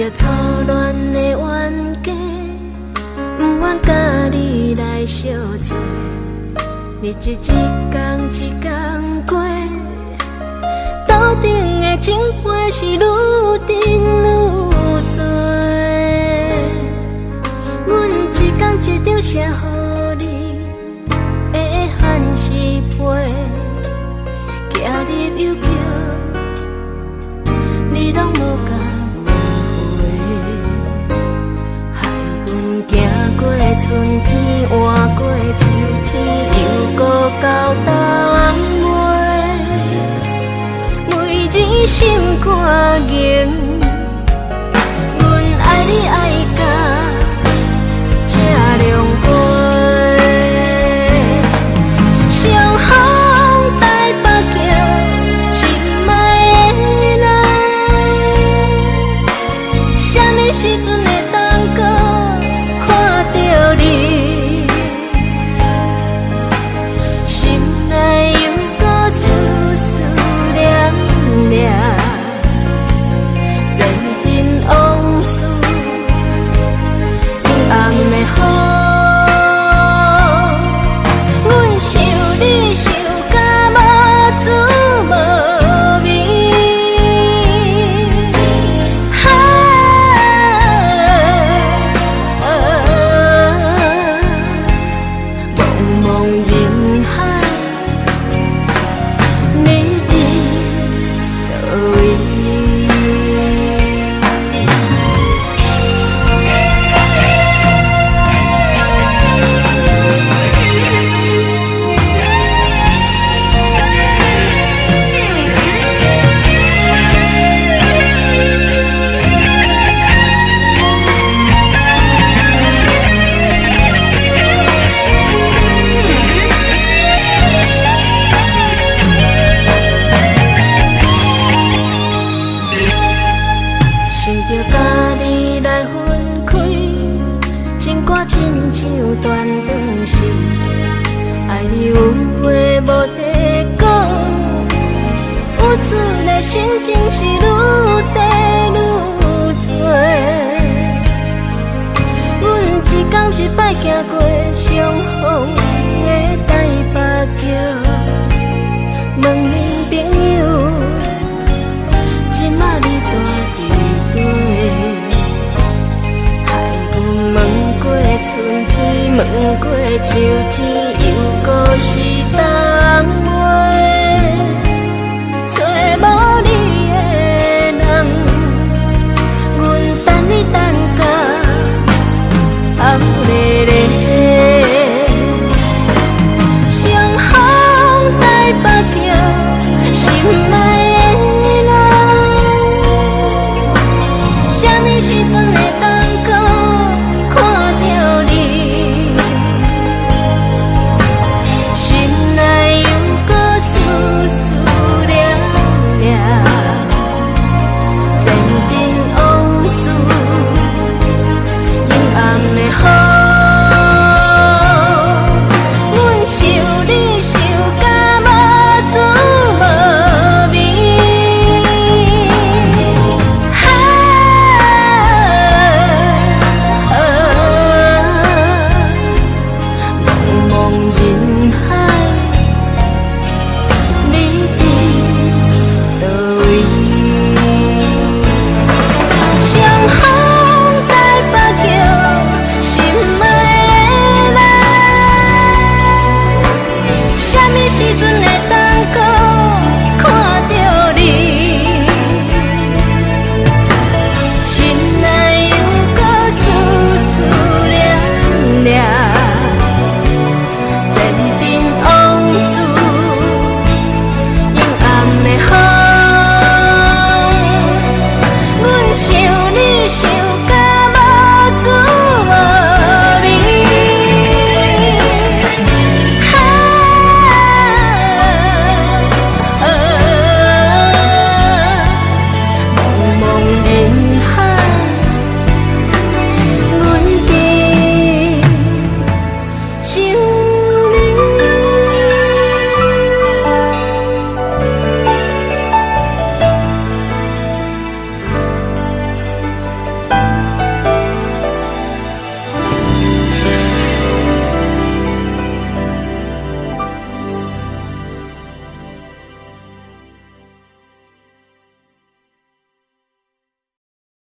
着错乱的冤家，不愿甲你来相做。日子一天一天过，斗阵的情话是愈沉愈多。阮一天一张写予你的汉诗批，寄入邮局，你拢无甲回回。害阮行过春天，换过秋天，又搁到冬尾。每日心肝硬，阮爱你爱甲这凉杯。相逢台北桥，心爱的人，什么时阵会当搁看到你？心内犹搁思思念念，前尘往事，阴暗的雨。阮想你想甲无滋无味，茫茫人海，你伫倒位？想着甲你来分开，情歌亲像断肠时，爱你有话无地讲，有主的心情是愈低愈多。阮一天一摆行过相逢的台北桥，问恁朋友，即马你住伫佗？害阮问过春天，问过秋天，又搁是冬尾。